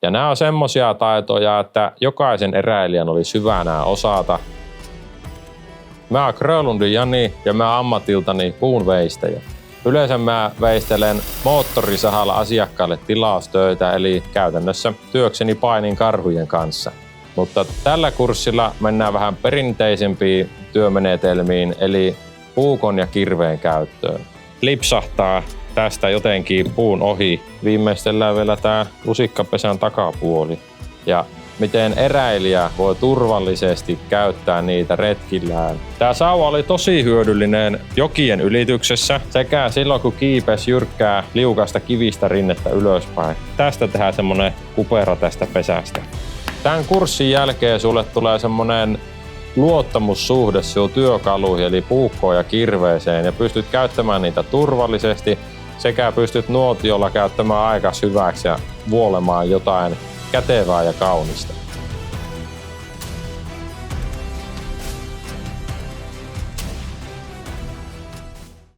Ja nämä on semmosia taitoja, että jokaisen eräilijän olisi hyvä nää osata. Mä oon Grönlundin Jani ja mä oon ammatiltani puunveistäjä. Yleensä mä veistelen moottorisahalla asiakkaille tilaustöitä, eli käytännössä työkseni painin karhujen kanssa. Mutta tällä kurssilla mennään vähän perinteisempiin työmenetelmiin, eli puukon ja kirveen käyttöön. Lipsahtaa tästä jotenkin puun ohi. Viimeistellään vielä tää lusikkapesän takapuoli. Ja miten eräilijä voi turvallisesti käyttää niitä retkillään. Tää sauva oli tosi hyödyllinen jokien ylityksessä sekä silloin kun kiipesi jyrkkää liukasta kivistä rinnettä ylöspäin. Tästä tehdään semmonen kupera tästä pesästä. Tämän kurssin jälkeen sulle tulee semmonen luottamussuhde sinun työkaluihin eli puukkoon ja kirveeseen ja pystyt käyttämään niitä turvallisesti sekä pystyt nuotiolla käyttämään aikas hyväksi ja vuolemaan jotain kätevää ja kaunista.